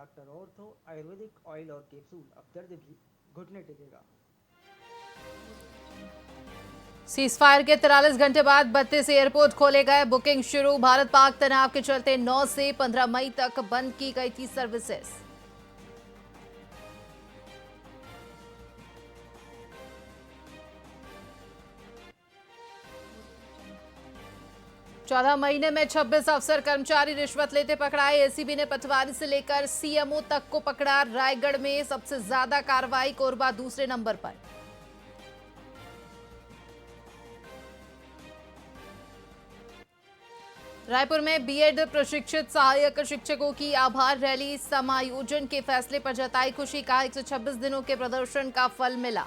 Doctor ortho Ayurvedic oil और capsule, अब दर्द भी घुटने टेकेगा। सीजफायर के 43 घंटे बाद 32 एयरपोर्ट खोले गए, बुकिंग शुरू। भारत पाक तनाव के चलते 9 से 15 मई तक बंद की गई थी सर्विसेज। चौदह महीने में 26 अफसर कर्मचारी रिश्वत लेते पकड़ाए। एसीबी ने पटवारी से लेकर सीएमओ तक को पकड़ा। रायगढ़ में सबसे ज्यादा कार्रवाई, कोरबा दूसरे नंबर पर। रायपुर में बीएड प्रशिक्षित सहायक शिक्षकों की आभार रैली, समायोजन के फैसले पर जताई खुशी। कहा 126 दिनों के प्रदर्शन का फल मिला।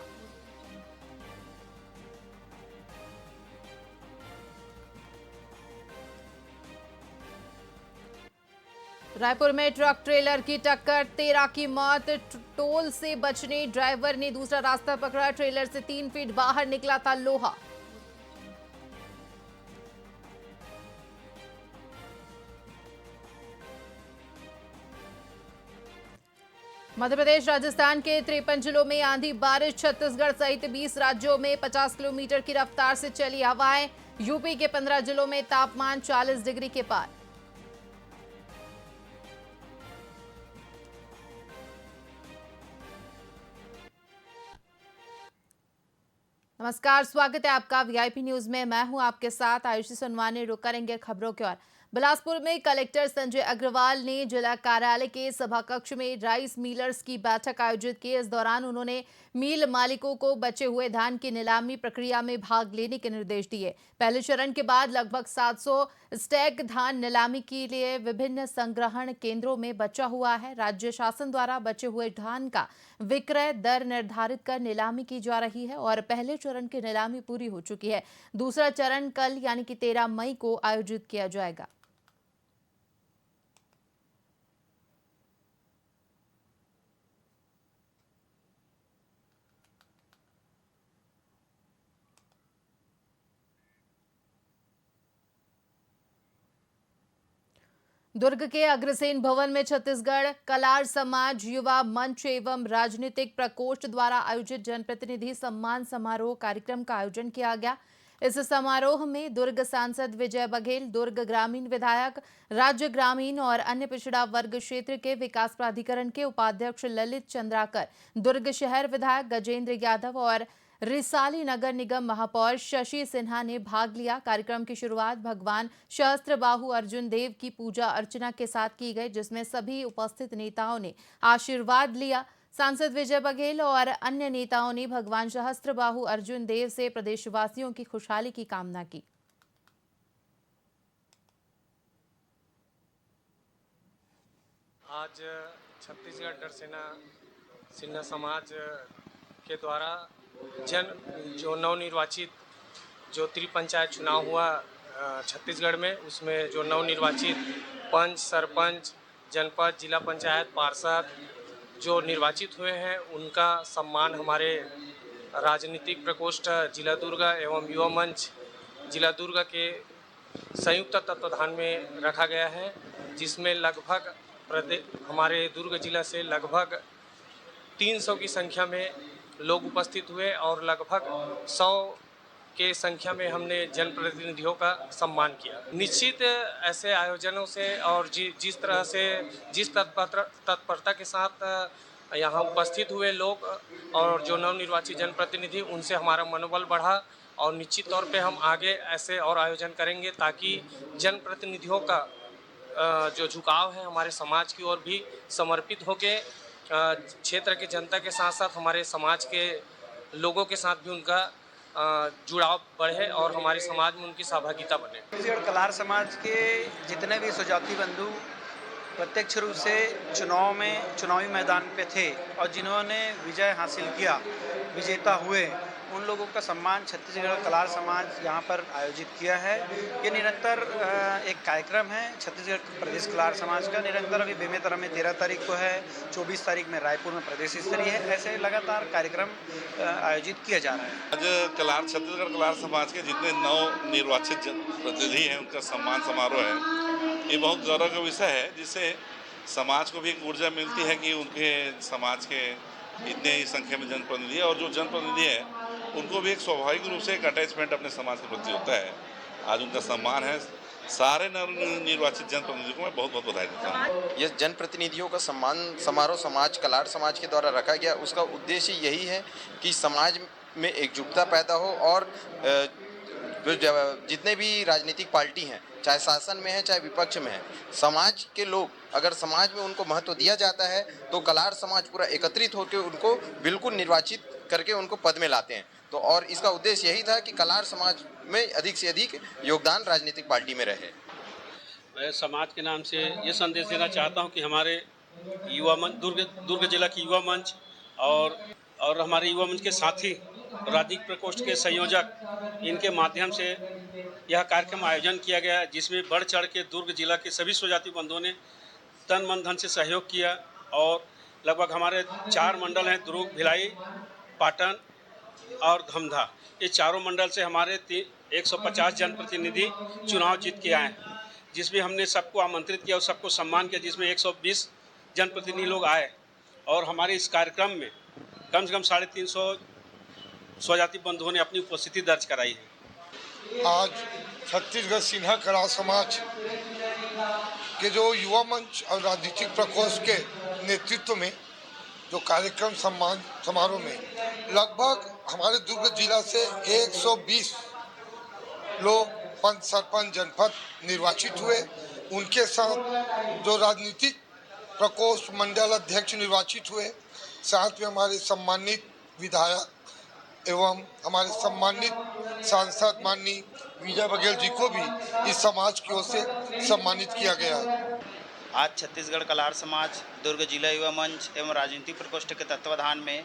रायपुर में ट्रक ट्रेलर की टक्कर, 13 की मौत। टोल से बचने ड्राइवर ने दूसरा रास्ता पकड़ा। ट्रेलर से 3 फीट बाहर निकला था लोहा। मध्य प्रदेश राजस्थान के 53 जिलों में आंधी बारिश। छत्तीसगढ़ सहित 20 राज्यों में 50 किलोमीटर की रफ्तार से चली हवाएं। यूपी के 15 जिलों में तापमान 40 डिग्री के पार। नमस्कार, स्वागत है आपका वीआईपी न्यूज में। मैं हूं आपके साथ आयुषी सोनवानी। रुक करेंगे खबरों की ओर। बिलासपुर में कलेक्टर संजय अग्रवाल ने जिला कार्यालय के सभा कक्ष में राइस मिलर्स की बैठक आयोजित की। इस दौरान उन्होंने मिल मालिकों को बचे हुए धान की नीलामी प्रक्रिया में भाग लेने के निर्देश दिए। पहले चरण के बाद लगभग 700 स्टैक धान नीलामी के लिए विभिन्न संग्रहण केंद्रों में बचा हुआ है। राज्य शासन द्वारा बचे हुए धान का विक्रय दर निर्धारित कर नीलामी की जा रही है और पहले चरण की नीलामी पूरी हो चुकी है। दूसरा चरण कल यानी कि 13 मई को आयोजित किया जाएगा। दुर्ग के अग्रसेन भवन में छत्तीसगढ़ कलार समाज युवा मंच एवं राजनीतिक प्रकोष्ठ द्वारा आयोजित जनप्रतिनिधि सम्मान समारोह कार्यक्रम का आयोजन किया गया। इस समारोह में दुर्ग सांसद विजय बघेल, दुर्ग ग्रामीण विधायक, राज्य ग्रामीण और अन्य पिछड़ा वर्ग क्षेत्र के विकास प्राधिकरण के उपाध्यक्ष ललित चंद्राकर, दुर्ग शहर विधायक गजेंद्र यादव और रिसाली नगर निगम महापौर शशि सिन्हा ने भाग लिया। कार्यक्रम की शुरुआत भगवान सहस्त्रबाहु अर्जुन देव की पूजा अर्चना के साथ की गई, जिसमें सभी उपस्थित नेताओं ने आशीर्वाद लिया। सांसद विजय बघेल और अन्य नेताओं ने भगवान सहस्त्रबाहु अर्जुन देव से प्रदेशवासियों की खुशहाली की कामना की। आज छत्तीसगढ़ डर सेना सिन्हा समाज के द्वारा जो नवनिर्वाचित जो त्रिपंचायत चुनाव हुआ छत्तीसगढ़ में, उसमें जो नवनिर्वाचित पंच, सरपंच, जनपद, जिला पंचायत, पार्षद जो निर्वाचित हुए हैं, उनका सम्मान हमारे राजनीतिक प्रकोष्ठ जिला दुर्ग एवं युवा मंच जिला दुर्ग के संयुक्त तत्वाधान में रखा गया है, जिसमें लगभग हमारे दुर्ग जिला से लगभग 300 की संख्या में लोग उपस्थित हुए और लगभग 100 के संख्या में हमने जनप्रतिनिधियों का सम्मान किया। निश्चित ऐसे आयोजनों से और जिस तरह से जिस तत्परता के साथ यहाँ उपस्थित हुए लोग और जो नवनिर्वाचित जनप्रतिनिधि, उनसे हमारा मनोबल बढ़ा और निश्चित तौर पे हम आगे ऐसे और आयोजन करेंगे ताकि जनप्रतिनिधियों का जो झुकाव है हमारे समाज की ओर भी समर्पित होके क्षेत्र के जनता के साथ साथ हमारे समाज के लोगों के साथ भी उनका जुड़ाव बढ़े और हमारे समाज में उनकी सहभागिता बने। छत्तीसगढ़ कलार समाज के जितने भी सुजाति बंधु प्रत्यक्ष रूप से चुनावी मैदान पे थे और जिन्होंने विजय हासिल किया, विजेता हुए, उन लोगों का सम्मान छत्तीसगढ़ कलार समाज यहाँ पर आयोजित किया है। ये निरंतर एक कार्यक्रम है छत्तीसगढ़ प्रदेश कलार समाज का। निरंतर अभी बेमेतरा में 13 तारीख को है, 24 तारीख में रायपुर में प्रदेश स्तरीय है। ऐसे लगातार कार्यक्रम आयोजित किया जा रहा है। आज छत्तीसगढ़ कलार समाज के जितने नव निर्वाचित प्रतिनिधि हैं, उनका सम्मान समारोह है। ये बहुत गौरव का विषय है, जिससे समाज को भी एक ऊर्जा मिलती है कि उनके समाज के इतने ही संख्या में जनप्रतिनिधि है, और जो जनप्रतिनिधि है उनको भी एक स्वाभाविक रूप से एक अटैचमेंट अपने समाज के प्रति होता है। आज उनका सम्मान है। सारे नवनिर्वाचित जनप्रतिनिधियों को मैं बहुत बहुत बधाई देता हूँ। ये जनप्रतिनिधियों का सम्मान समारोह कलार समाज के द्वारा रखा गया। उसका उद्देश्य यही है कि समाज में एकजुटता पैदा हो और जितने भी राजनीतिक पार्टी हैं, चाहे शासन में है चाहे विपक्ष में है, समाज के लोग अगर समाज में उनको महत्व दिया जाता है तो कलार समाज पूरा एकत्रित होकर उनको बिल्कुल निर्वाचित करके उनको पद में लाते हैं। तो और इसका उद्देश्य यही था कि कलार समाज में अधिक से अधिक योगदान राजनीतिक पार्टी में रहे। मैं समाज के नाम से ये संदेश देना चाहता हूँ कि हमारे युवा मंच दुर्ग जिला की युवा मंच और हमारे युवा मंच के साथी राजनीतिक प्रकोष्ठ के संयोजक, इनके माध्यम से यह कार्यक्रम आयोजन किया गया, जिसमें बढ़ चढ़ के दुर्ग जिला के सभी स्वजाति बंधुओं ने तन मन धन से सहयोग किया। और लगभग हमारे 4 मंडल हैं, दुर्ग, भिलाई, पाटन और धमधा। ये चारों मंडल से हमारे 150 जनप्रतिनिधि चुनाव जीत के आए, जिसमें हमने सबको आमंत्रित किया और सबको सम्मान किया, जिसमें 120 जनप्रतिनिधि लोग आए। और हमारे इस कार्यक्रम में कम से कम 350 स्वजाति बंधुओं ने अपनी उपस्थिति दर्ज कराई है। आज छत्तीसगढ़ सिन्हा कलार समाज के जो युवा मंच और राजनीतिक प्रकोष्ठ के नेतृत्व में जो कार्यक्रम सम्मान समारोह में लगभग हमारे दुर्ग जिला से 120 लोग पंच, सरपंच, जनपद निर्वाचित हुए। उनके साथ जो राजनीतिक प्रकोष्ठ मंडल अध्यक्ष निर्वाचित हुए, साथ में हमारे सम्मानित विधायक एवं हमारे सम्मानित सांसद माननीय विजय बघेल जी को भी इस समाज की ओर से सम्मानित किया गया है। आज छत्तीसगढ़ कलार समाज दुर्ग जिला युवा मंच एवं राजनीतिक प्रकोष्ठ के तत्वाधान में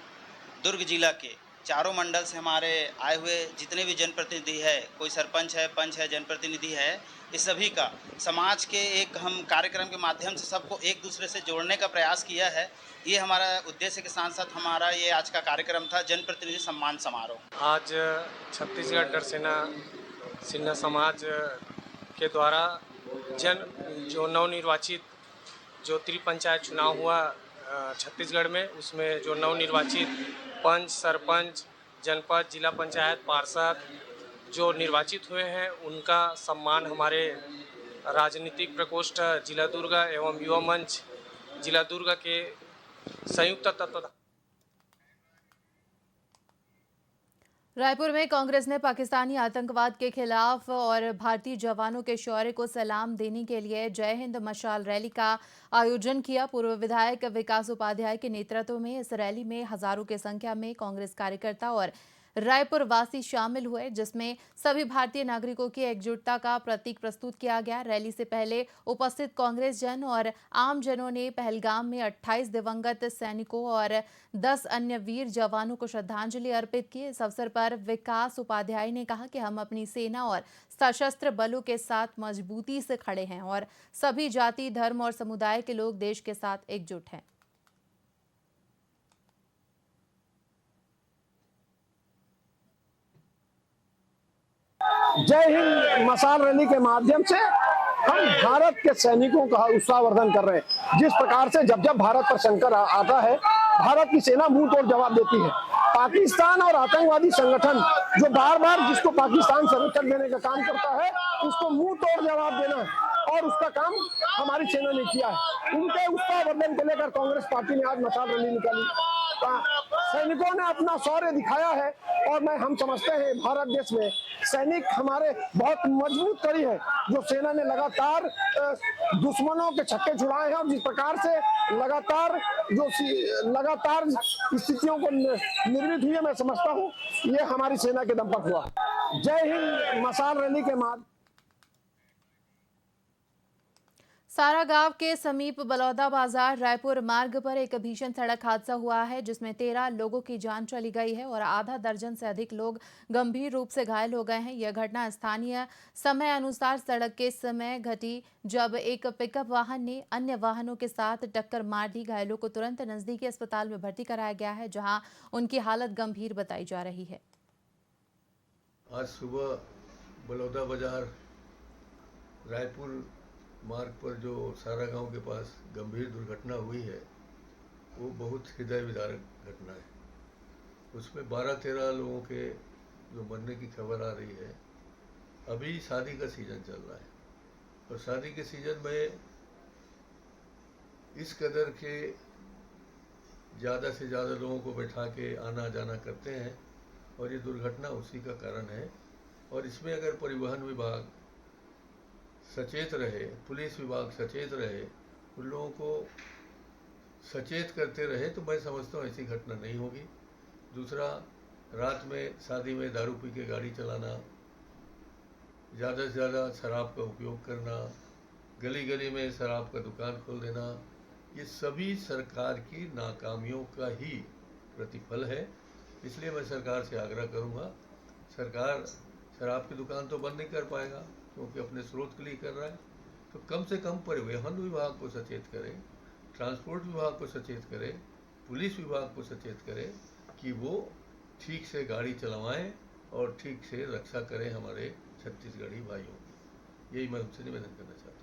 दुर्ग जिला के चारों मंडल से हमारे आए हुए जितने भी जनप्रतिनिधि है, कोई सरपंच है, पंच है, जनप्रतिनिधि है, इस सभी का समाज के एक हम कार्यक्रम के माध्यम से सबको एक दूसरे से जोड़ने का प्रयास किया है। ये हमारा उद्देश्य के साथ साथ हमारा ये आज का कार्यक्रम था जनप्रतिनिधि सम्मान समारोह। आज छत्तीसगढ़ डर सिन्हा समाज के द्वारा जो नवनिर्वाचित जो त्रिपंचायत चुनाव हुआ छत्तीसगढ़ में, उसमें जो नवनिर्वाचित पंच, सरपंच, जनपद, जिला पंचायत, पार्षद जो निर्वाचित हुए हैं, उनका सम्मान हमारे राजनीतिक प्रकोष्ठ जिला दुर्ग एवं युवा मंच जिला दुर्ग के संयुक्त तत्वाधान। रायपुर में कांग्रेस ने पाकिस्तानी आतंकवाद के खिलाफ और भारतीय जवानों के शौर्य को सलाम देने के लिए जय हिंद मशाल रैली का आयोजन किया। पूर्व विधायक विकास उपाध्याय के नेतृत्व में इस रैली में हजारों की संख्या में कांग्रेस कार्यकर्ता और रायपुर वासी शामिल हुए, जिसमें सभी भारतीय नागरिकों की एकजुटता का प्रतीक प्रस्तुत किया गया। रैली से पहले उपस्थित कांग्रेस जन और आम जनों ने पहलगाम में 28 दिवंगत सैनिकों और 10 अन्य वीर जवानों को श्रद्धांजलि अर्पित की। इस अवसर पर विकास उपाध्याय ने कहा कि हम अपनी सेना और सशस्त्र बलों के साथ मजबूती से खड़े हैं और सभी जाति, धर्म और समुदाय के लोग देश के साथ एकजुट हैं। जय हिंद मशाल रैली के माध्यम से हम भारत के सैनिकों का उत्साहवर्धन कर रहे हैं। जिस प्रकार से जब जब भारत पर संकट आता है, भारत की सेना मुंह तोड़ जवाब देती है। पाकिस्तान और आतंकवादी संगठन जो बार बार जिसको पाकिस्तान संरक्षण देने का काम करता है, उसको मुंह तोड़ जवाब देना और उसका काम हमारी सेना ने किया है। उनके उत्साहवर्धन को लेकर कांग्रेस पार्टी ने आज मशाल रैली निकाली। सैनिकों ने अपना शौर्य दिखाया है और हम समझते हैं भारत देश में सैनिक हमारे बहुत मजबूत कड़ी है, जो सेना ने लगातार दुश्मनों के छक्के छुड़ाए हैं और जिस प्रकार से लगातार स्थितियों को निर्मित हुई है, मैं समझता हूँ ये हमारी सेना के दम पर हुआ। जय हिंद मशाल रैली के माध्यम सारागांव के समीप बलौदा बाजार रायपुर मार्ग पर एक भीषण सड़क हादसा हुआ है, जिसमें 13 लोगों की जान चली गई है और आधा दर्जन से अधिक लोग गंभीर रूप से घायल हो गए हैं। यह घटना स्थानीय समय अनुसार सड़क के समय घटी, जब एक पिकअप वाहन ने अन्य वाहनों के साथ टक्कर मार दी। घायलों को तुरंत नजदीकी अस्पताल में भर्ती कराया गया है, जहां उनकी हालत गंभीर बताई जा रही है। आज सुबह बलौदा बाजार रायपुर मार्ग पर जो सारा गांव के पास गंभीर दुर्घटना हुई है वो बहुत हृदय विदारक घटना है। उसमें 12-13 लोगों के जो मरने की खबर आ रही है। अभी शादी का सीज़न चल रहा है और शादी के सीज़न में इस कदर के ज़्यादा से ज़्यादा लोगों को बैठा के आना जाना करते हैं और ये दुर्घटना उसी का कारण है। और इसमें अगर परिवहन विभाग सचेत रहे, पुलिस विभाग सचेत रहे, उन लोगों को सचेत करते रहे तो मैं समझता हूँ ऐसी घटना नहीं होगी। दूसरा, रात में शादी में दारू पी के गाड़ी चलाना, ज़्यादा से ज़्यादा शराब का उपयोग करना, गली गली में शराब का दुकान खोल देना, ये सभी सरकार की नाकामियों का ही प्रतिफल है। इसलिए मैं सरकार से आग्रह करूँगा, सरकार शराब की दुकान तो बंद नहीं कर पाएगा क्योंकि अपने स्रोत के लिए कर रहा है, तो कम से कम परिवहन विभाग को सचेत करें, ट्रांसपोर्ट विभाग को सचेत करें, पुलिस विभाग को सचेत करें कि वो ठीक से गाड़ी चलवाएं और ठीक से रक्षा करें हमारे छत्तीसगढ़ी भाइयों की। यही मैं उनसे निवेदन करना चाहता हूँ।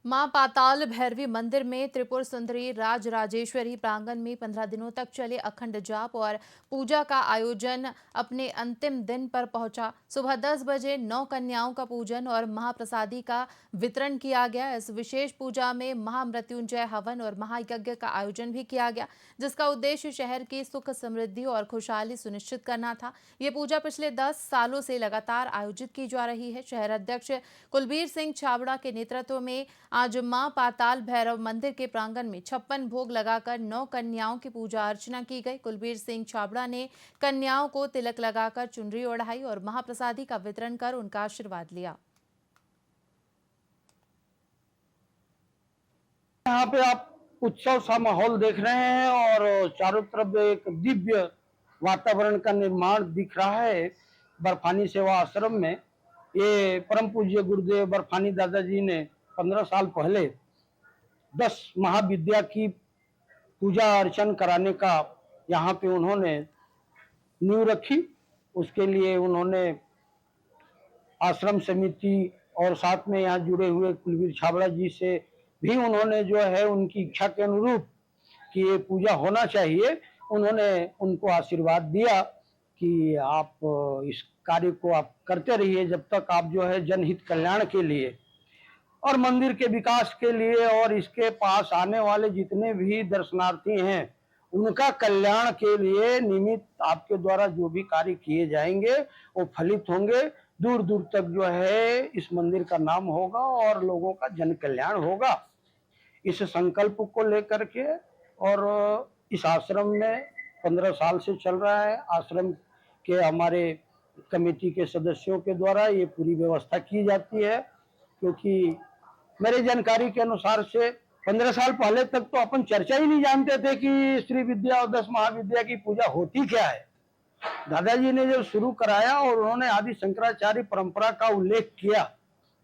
मां पाताल भैरवी मंदिर में त्रिपुर सुंदरी राज राजेश्वरी प्रांगण में 15 दिनों तक चले अखंड जाप और पूजा का आयोजन अपने अंतिम दिन पर पहुंचा। सुबह 10 बजे 9 कन्याओं का पूजन और महाप्रसादी का वितरण किया गया। इस विशेष पूजा में महामृत्युंजय हवन और महायज्ञ का आयोजन भी किया गया, जिसका उद्देश्य शहर की सुख समृद्धि और खुशहाली सुनिश्चित करना था। ये पूजा पिछले 10 सालों से लगातार आयोजित की जा रही है। शहर अध्यक्ष कुलबीर सिंह छाबड़ा के नेतृत्व में आज मां पाताल भैरव मंदिर के प्रांगण में 56 भोग लगाकर 9 कन्याओं की पूजा अर्चना की गई। कुलबीर सिंह छाबड़ा ने कन्याओं को तिलक लगाकर चुनरी ओढ़ाई और महाप्रसादी का वितरण कर उनका आशीर्वाद लिया। यहाँ पे आप उत्सव सा माहौल देख रहे हैं और चारों तरफ एक दिव्य वातावरण का निर्माण दिख रहा है। बर्फानी सेवा आश्रम में ये परम पूज्य गुरुदेव बर्फानी दादाजी ने 15 साल पहले 10 महाविद्या की पूजा अर्चन कराने का यहाँ पे उन्होंने नींव रखी। उसके लिए उन्होंने आश्रम समिति और साथ में यहाँ जुड़े हुए कुलबीर छाबड़ा जी से भी उन्होंने जो है उनकी इच्छा के अनुरूप कि ये पूजा होना चाहिए, उन्होंने उनको आशीर्वाद दिया कि आप इस कार्य को आप करते रहिए जब तक आप जो है जनहित कल्याण के लिए और मंदिर के विकास के लिए और इसके पास आने वाले जितने भी दर्शनार्थी हैं उनका कल्याण के लिए निमित्त आपके द्वारा जो भी कार्य किए जाएंगे वो फलित होंगे। दूर दूर तक जो है इस मंदिर का नाम होगा और लोगों का जन कल्याण होगा। इस संकल्प को लेकर के और इस आश्रम में 15 साल से चल रहा है। आश्रम के हमारे कमेटी के सदस्यों के द्वारा ये पूरी व्यवस्था की जाती है, क्योंकि मेरी जानकारी के अनुसार से 15 साल पहले तक तो अपन चर्चा ही नहीं जानते थे कि श्री विद्या और 10 महाविद्या की पूजा होती क्या है। दादाजी ने जब शुरू कराया और उन्होंने आदि शंकराचार्य परंपरा का उल्लेख किया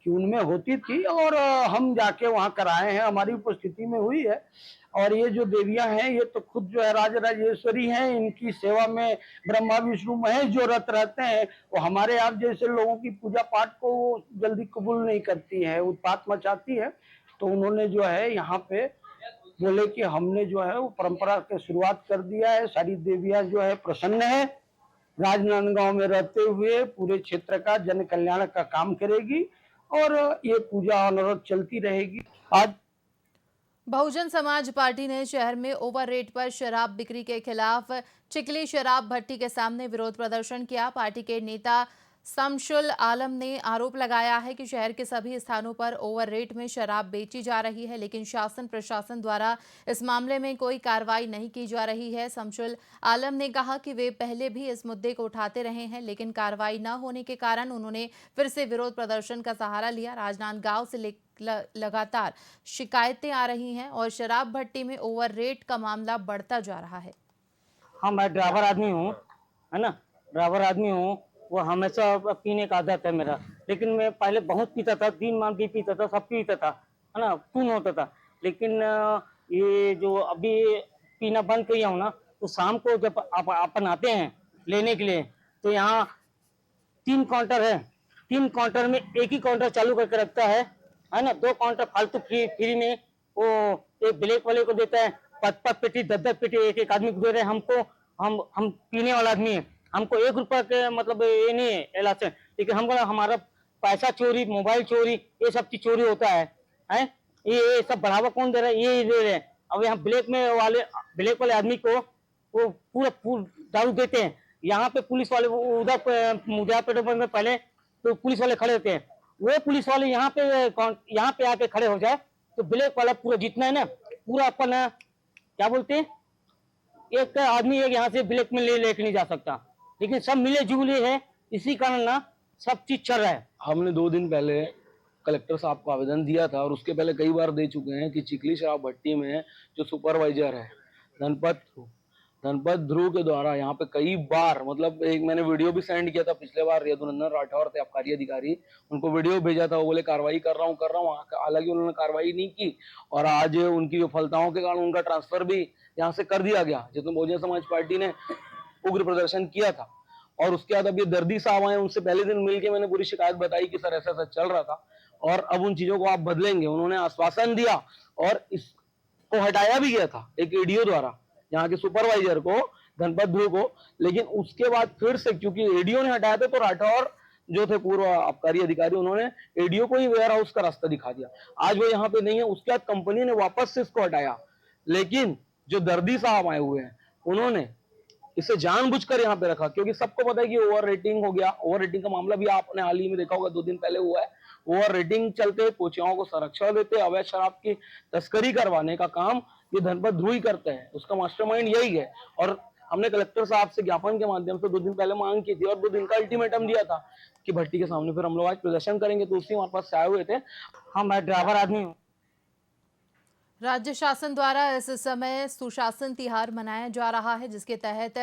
कि उनमें होती थी और हम जाके वहां कराए हैं, हमारी उपस्थिति में हुई है। और ये जो देवियां हैं ये तो खुद जो है राज राजेश्वरी हैं, इनकी सेवा में ब्रह्मा विष्णु महेश जो रत रहते हैं वो हमारे आप जैसे लोगों की पूजा पाठ को जल्दी कबूल नहीं करती है, उत्पात मचाती है। तो उन्होंने जो है यहाँ पे बोले कि हमने जो है वो परंपरा की शुरुआत कर दिया है। सारी देवियां जो है प्रसन्न है, राजनांदगांव में रहते हुए पूरे क्षेत्र का जन कल्याण का काम करेगी और ये पूजा अनवरत चलती रहेगी। आज बहुजन समाज पार्टी ने शहर में ओवर रेट पर शराब बिक्री के खिलाफ चिकली शराब भट्टी के सामने विरोध प्रदर्शन किया। पार्टी के नेता शमशुल आलम ने आरोप लगाया है कि शहर के सभी स्थानों पर ओवर रेट में शराब बेची जा रही है, लेकिन शासन प्रशासन द्वारा इस मामले में कोई कार्रवाई नहीं की जा रही है। शमशुल आलम ने कहा कि वे पहले भी इस मुद्दे को उठाते रहे हैं, लेकिन कार्रवाई न होने के कारण उन्होंने फिर से विरोध प्रदर्शन का सहारा लिया। राजनांदगांव से लगातार शिकायतें आ रही हैं और शराब भट्टी में ओवर रेट का मामला बढ़ता जा रहा है। हाँ, मैं ड्राइवर आदमी हूँ, है ना, ड्राइवर आदमी हूँ। वो हमेशा पीने का आदत है मेरा, लेकिन मैं पहले बहुत पीता था, दिन मान भी पीता था, सब पीता था, है ना, खून होता था। लेकिन ये जो अभी पीना बंद किया हूँ ना, तो शाम को जब अपन आते हैं लेने के लिए तो यहाँ 3 काउंटर है, 3 काउंटर में एक ही काउंटर चालू करके रखता है है ना। 2 काउंटर फालतू फ्री में वो एक ब्लैक वाले को देता है, 5-5 पेटी 10-10 पेटी एक आदमी को दे रहे हैं। हमको हम पीने वाला आदमी है, हमको 1 रुपया के मतलब ये नहीं है लाइसेंस, लेकिन हमको हमारा पैसा चोरी, मोबाइल चोरी, ये सब चीज चोरी होता है। ये सब बढ़ावा कौन दे रहा है? ये दे रहे हैं। अब यहाँ ब्लैक वाले आदमी को वो पूरा दारू देते हैं। यहाँ पे पुलिस वाले उधर मुद्दा पेट्रोल में पहले तो पुलिस वाले खड़े होते हैं, वो पुलिस वाले यहाँ पे आके खड़े हो जाए तो ब्लैक वाला पूरा जितना है ना, पूरा अपन क्या बोलते हैं, एक आदमी एक यहाँ से ब्लैक में लेके नहीं जा सकता। लेकिन सब मिले जुले है, इसी कारण ना सब चीज चल रहा है। हमने 2 दिन पहले कलेक्टर साहब को आवेदन दिया था और उसके पहले कई बार दे चुके हैं कि चिखली शराब भट्टी में जो सुपरवाइजर है धनपत ध्रुव के द्वारा यहाँ पे कई बार, मतलब एक मैंने वीडियो भी सेंड किया था पिछले बार, यदुनंदन राठौर थे आबकारी अधिकारी, उनको वीडियो भेजा था, वो बोले कार्रवाई कर रहा हूँ, हालांकि उन्होंने कार्रवाई नहीं की और आज उनकी विफलताओं के कारण उनका ट्रांसफर भी यहाँ से कर दिया गया, जिसमें बहुजन समाज पार्टी ने उग्र प्रदर्शन किया था। और उसके बाद अब ये दर्दी साहब आए, उनसे पहले दिन मिलके मैंने पूरी शिकायत बताई कि सर ऐसा ऐसा चल रहा था और अब उन चीजों को आप बदलेंगे। उन्होंने आश्वासन दिया और इसको हटाया भी गया था एक एडीओ द्वारा, यहाँ के सुपरवाइजर को, धनपत ध्रुव को, लेकिन उसके बाद फिर से क्योंकि एडीओ ने हटाया था तो राठौर जो थे पूर्व आबकारी अधिकारी, उन्होंने एडीओ को ही वेयर हाउस का रास्ता दिखा दिया। आज वो यहाँ पे नहीं है, उसके बाद कंपनी ने वापस से इसको हटाया। लेकिन जो दर्दी साहब आए हुए हैं उन्होंने इसे जानबूझकर यहाँ पे रखा, क्योंकि सबको पता है कि ओवर रेटिंग हो गया। ओवर रेटिंग का मामला भी आपने हाल ही में देखा होगा, 2 दिन पहले हुआ है। ओवर रेटिंग चलते कोचियों को संरक्षण देते, अवैध शराब की तस्करी करवाने का काम ये धनपत ध्रुव ही करते हैं, उसका मास्टरमाइंड यही है। और हमने कलेक्टर साहब से ज्ञापन के माध्यम से 2 दिन पहले मांग की थी और 2 दिन का अल्टीमेटम दिया था कि भट्टी के सामने फिर हम लोग आज प्रदर्शन करेंगे, तो उसी हमारे पास से आए हुए थे। मैं ड्राइवर आदमी हूँ। राज्य शासन द्वारा इस समय सुशासन तिहार मनाया जा रहा है, जिसके तहत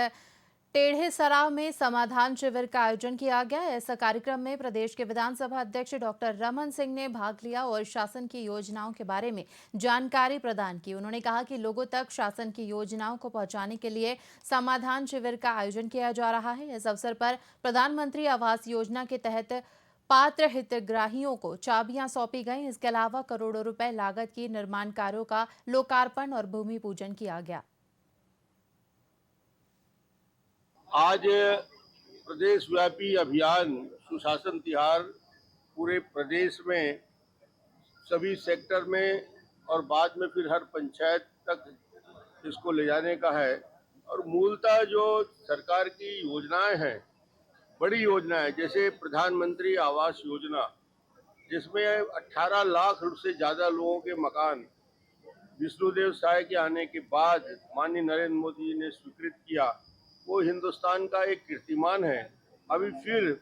टेढ़े सराव में समाधान शिविर का आयोजन किया गया। इस कार्यक्रम में प्रदेश के विधानसभा अध्यक्ष डॉक्टर रमन सिंह ने भाग लिया और शासन की योजनाओं के बारे में जानकारी प्रदान की। उन्होंने कहा कि लोगों तक शासन की योजनाओं को पहुंचाने के लिए समाधान शिविर का आयोजन किया जा रहा है। इस अवसर पर प्रधानमंत्री आवास योजना के तहत पात्र हितग्राहियों को चाबियां सौंपी गई। इसके अलावा करोड़ों रुपए लागत की निर्माण कार्यों का लोकार्पण और भूमि पूजन किया गया। आज प्रदेश व्यापी अभियान सुशासन तिहार पूरे प्रदेश में सभी सेक्टर में और बाद में फिर हर पंचायत तक इसको ले जाने का है। और मूलतः जो सरकार की योजनाएं हैं, बड़ी योजना है, जैसे प्रधानमंत्री आवास योजना, जिसमें 18 लाख से ज़्यादा लोगों के मकान विष्णुदेव साय के आने के बाद माननीय नरेंद्र मोदी जी ने स्वीकृत किया, वो हिंदुस्तान का एक कीर्तिमान है। अभी फिर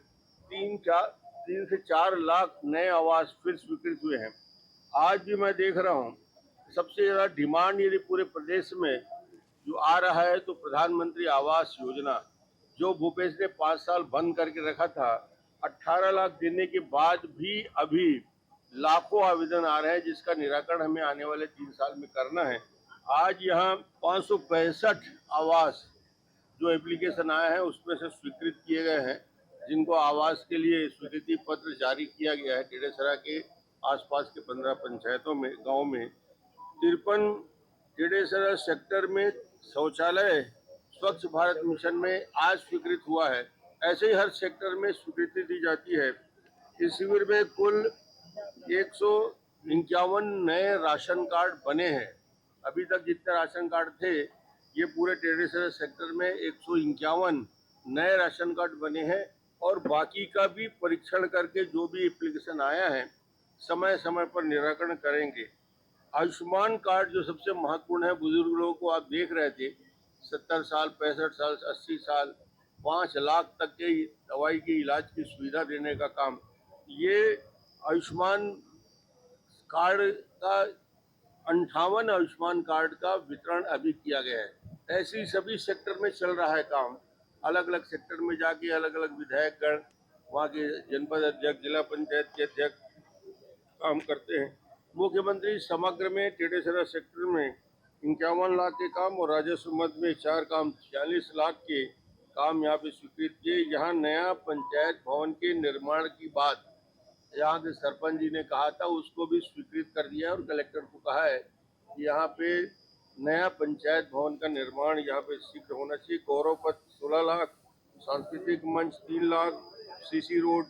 3 से 4 लाख नए आवास फिर स्वीकृत हुए हैं। आज भी मैं देख रहा हूँ सबसे ज़्यादा डिमांड यदि पूरे प्रदेश में जो आ रहा है तो प्रधानमंत्री आवास योजना, जो भूपेश ने 5 साल बंद करके रखा था, 18 लाख देने के बाद भी अभी लाखों आवेदन आ रहे हैं, जिसका निराकरण हमें आने वाले 3 साल में करना है। आज यहाँ 565 आवास जो एप्लीकेशन आया है उसमें से स्वीकृत किए गए हैं, जिनको आवास के लिए स्वीकृति पत्र जारी किया गया है। टेढ़ेसरा के आसपास के 15 पंचायतों में, गाँव में 53 टेढ़ेसरा सेक्टर में शौचालय स्वच्छ भारत मिशन में आज स्वीकृत हुआ है। ऐसे ही हर सेक्टर में स्वीकृति दी जाती है। इस शिविर में कुल 151 नए राशन कार्ड बने हैं। अभी तक जितने राशन कार्ड थे, ये पूरे टेढ़ेसरा सेक्टर में 151 नए राशन कार्ड बने हैं और बाकी का भी परीक्षण करके जो भी एप्लीकेशन आया है समय समय पर निराकरण करेंगे। आयुष्मान कार्ड जो सबसे महत्वपूर्ण है, बुजुर्ग लोगों को आप देख रहे थे, 70 साल, 65 साल, 80 साल, 5 लाख तक के दवाई के इलाज की सुविधा देने का काम, ये आयुष्मान कार्ड का 58 आयुष्मान कार्ड का वितरण अभी किया गया है। ऐसे ही सभी सेक्टर में चल रहा है काम। अलग अलग सेक्टर में जाके अलग अलग विधायकगण, वहाँ के जनपद अध्यक्ष, जिला पंचायत के अध्यक्ष काम करते हैं। मुख्यमंत्री समग्र में टेढ़ेसरा सेक्टर में 51 लाख के काम और राजस्व मद में 4 काम 46 लाख के काम यहाँ पे स्वीकृत किए। यहाँ नया पंचायत भवन के निर्माण की बात यहाँ के सरपंच जी ने कहा था उसको भी स्वीकृत कर दिया है और कलेक्टर को कहा है कि यहाँ पे नया पंचायत भवन का निर्माण यहाँ पे शीघ्र होना चाहिए। गौरव पथ 16 लाख, सांस्कृतिक मंच 3 लाख, सीसी रोड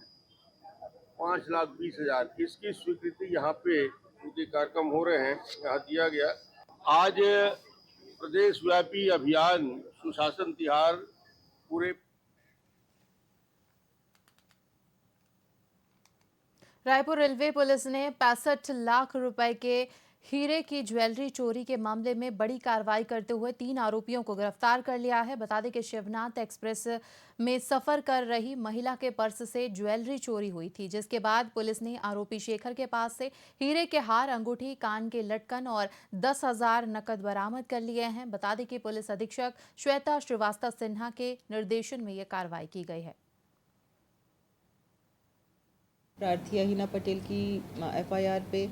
5,20,000, इसकी स्वीकृति यहाँ पे उनके कार्यक्रम हो रहे हैं, यहाँ दिया गया। आज प्रदेश व्यापी अभियान सुशासन तिहार पूरे रायपुर रेलवे पुलिस ने 65 लाख रुपए के हीरे की ज्वेलरी चोरी के मामले में बड़ी कार्रवाई करते हुए 3 आरोपियों को गिरफ्तार कर लिया है। बता दें कि शिवनाथ एक्सप्रेस में सफर कर रही महिला के पर्स से ज्वेलरी चोरी हुई थी, जिसके बाद पुलिस ने आरोपी शेखर के पास से हीरे के हार, अंगूठी, कान के लटकन और 10,000 नकद बरामद कर लिए हैं। बता दें कि पुलिस अधीक्षक श्वेता श्रीवास्तव सिन्हा के निर्देशन में यह कार्रवाई की गई है। प्रार्थी अहिना पटेल की एफआईआर पे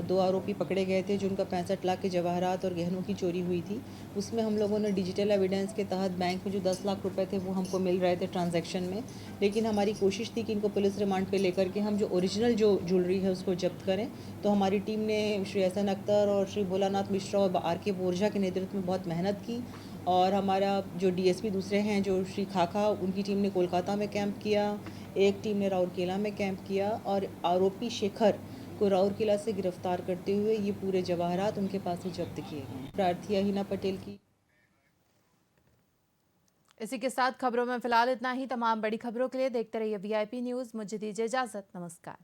2 आरोपी पकड़े गए थे जिनका 65 लाख के जवाहरात और गहनों की चोरी हुई थी। उसमें हम लोगों ने डिजिटल एविडेंस के तहत बैंक में जो 10 लाख रुपए थे वो हमको मिल रहे थे ट्रांजैक्शन में, लेकिन हमारी कोशिश थी कि इनको पुलिस रिमांड पे लेकर के हम जो ओरिजिनल जो ज्वेलरी है उसको जब्त करें। तो हमारी टीम ने श्री एहसन अख्तर और श्री भोलानाथ मिश्रा और आर.के. बोरजा के नेतृत्व में बहुत मेहनत की और हमारा जो डीएसपी दूसरे हैं जो श्री खाखा, उनकी टीम ने कोलकाता में कैंप किया, एक टीम ने राउरकेला में कैंप किया और आरोपी शेखर को राउरकेला से गिरफ्तार करते हुए ये पूरे जवाहरात उनके पास से जब्त किए गए। प्रार्थी अहिना पटेल की। इसी के साथ खबरों में फिलहाल इतना ही। तमाम बड़ी खबरों के लिए देखते रहिए वीआईपी न्यूज़। मुझे दीजिए इजाजत। नमस्कार।